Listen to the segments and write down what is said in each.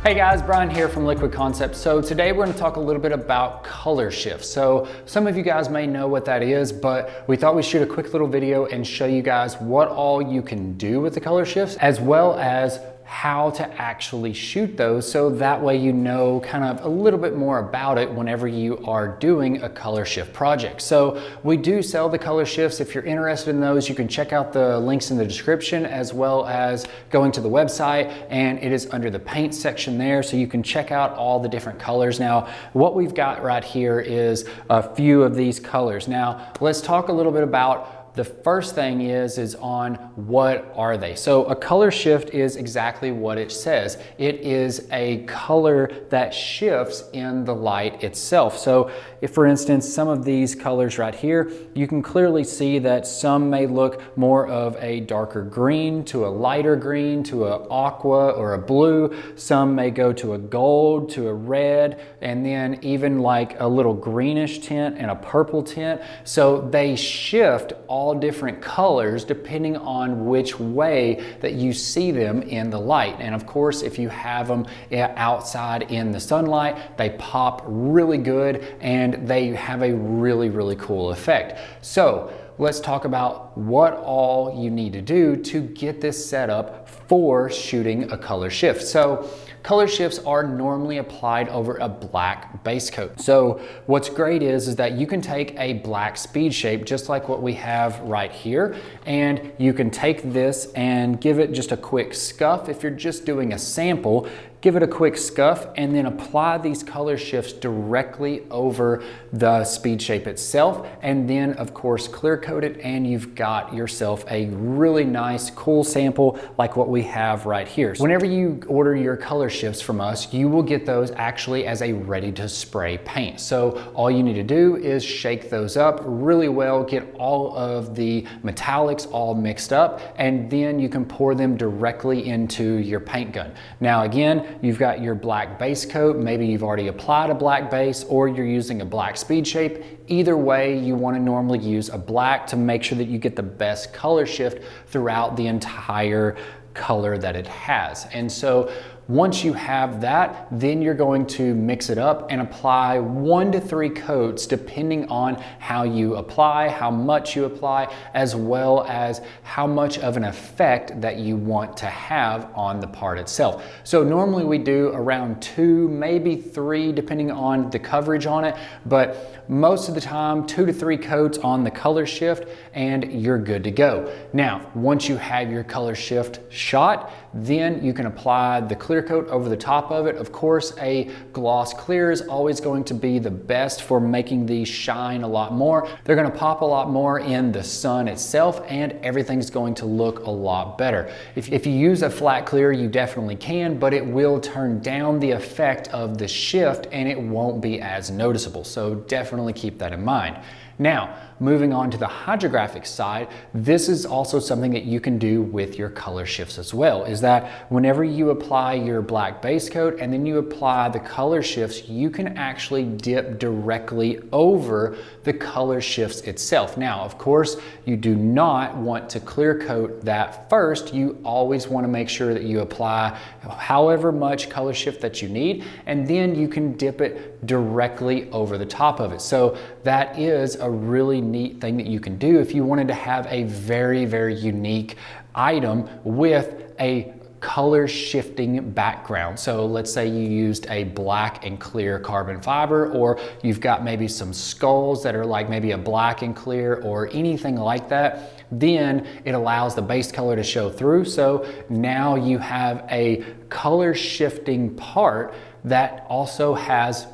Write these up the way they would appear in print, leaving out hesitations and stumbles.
Hey guys, Bryan here from Liquid Concepts. So today we're going to talk a little bit about color shifts. So some of you guys may know what that is, but we thought we'd shoot a quick little video and show you guys what all you can do with the color shifts, as well as how to actually shoot those, so that way you know kind of a little bit more about it whenever you are doing a color shift project. So we do sell the color shifts. If you're interested in those, you can check out the links in the description, as well as going to the website, and it is under the paint section there, so you can check out all the different colors. Now what we've got right here is a few of these colors. Now let's talk a little bit about the first thing is on what are they. So a color shift is exactly what it says. It is a color that shifts in the light itself. So if, for instance, some of these colors right here, you can clearly see that some may look more of a darker green to a lighter green to a aqua or a blue. Some may go to a gold to a red, and then even like a little greenish tint and a purple tint. So they shift all different colors depending on which way that you see them in the light. And of course, if you have them outside in the sunlight, they pop really good and they have a really cool effect. So let's talk about what all you need to do to get this set up for shooting a color shift. So color shifts are normally applied over a black base coat. So what's great is that you can take a black speed shape, just like what we have right here, and you can take this and give it just a quick scuff. If you're just doing a sample, give it a quick scuff and then apply these color shifts directly over the speed shape itself, and then of course clear coat it, and you've got yourself a really nice cool sample like what we have right here. So whenever you order your color shifts from us, you will get those actually as a ready to spray paint. So all you need to do is shake those up really well, get all of the metallics all mixed up, and then you can pour them directly into your paint gun. Now again, you've got your black base coat. Maybe you've already applied a black base, or you're using a black speed shape. Either way, you want to normally use a black to make sure that you get the best color shift throughout the entire color that it has. And so once you have that, then you're going to mix it up and apply 1 to 3 coats depending on how you apply, how much you apply, as well as how much of an effect that you want to have on the part itself. So normally we do around 2, maybe 3, depending on the coverage on it, but most of the time 2 to 3 coats on the color shift and you're good to go. Now, once you have your color shift shot, then you can apply the clear coat over the top of it. Of course, a gloss clear is always going to be the best for making these shine a lot more. They're going to pop a lot more in the sun itself, and everything's going to look a lot better. If you use a flat clear, you definitely can, but it will turn down the effect of the shift and it won't be as noticeable. So definitely keep that in mind. Now, moving on to the hydrographic side, this is also something that you can do with your color shifts as well, is that whenever you apply your black base coat and then you apply the color shifts, you can actually dip directly over the color shifts itself. Now, of course, you do not want to clear coat that first. You always want to make sure that you apply however much color shift that you need, and then you can dip it directly over the top of it. So that is a really neat thing that you can do if you wanted to have a very unique item with a color shifting background. So let's say you used a black and clear carbon fiber, or you've got maybe some skulls that are like maybe a black and clear or anything like that, then it allows the base color to show through. So now you have a color shifting part that also has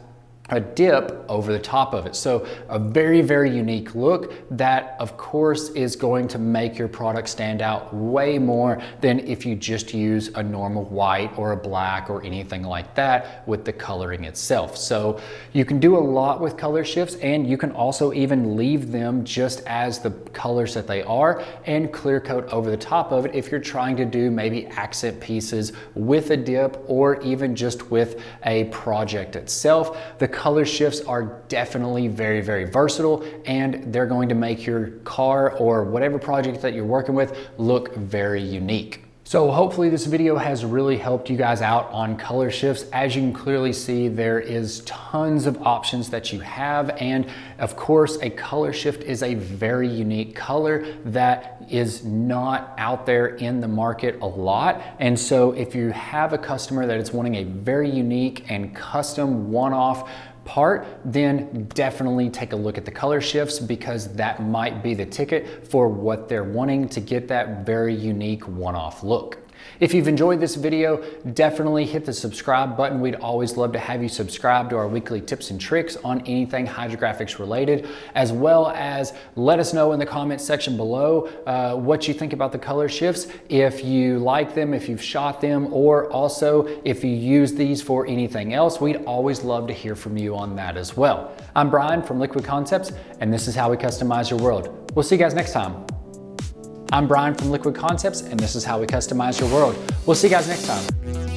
a dip over the top of it. So a very unique look that of course is going to make your product stand out way more than if you just use a normal white or a black or anything like that with the coloring itself. So you can do a lot with color shifts, and you can also even leave them just as the colors that they are and clear coat over the top of it if you're trying to do maybe accent pieces with a dip, or even just with a project itself. The color shifts are definitely very versatile, and they're going to make your car or whatever project that you're working with look very unique. So hopefully this video has really helped you guys out on color shifts. As you can clearly see, there is tons of options that you have. And of course, a color shift is a very unique color that is not out there in the market a lot. And so if you have a customer that is wanting a very unique and custom one-off part, then definitely take a look at the color shifts, because that might be the ticket for what they're wanting to get that very unique one-off look. If you've enjoyed this video, definitely hit the subscribe button. We'd always love to have you subscribe to our weekly tips and tricks on anything hydrographics related, as well as let us know in the comments section below what you think about the color shifts, if you like them, if you've shot them, or also if you use these for anything else. We'd always love to hear from you on that as well. I'm Bryan from Liquid Concepts, and this is how we customize your world. We'll see you guys next time. I'm Bryan from Liquid Concepts, and this is how we customize your world. We'll see you guys next time.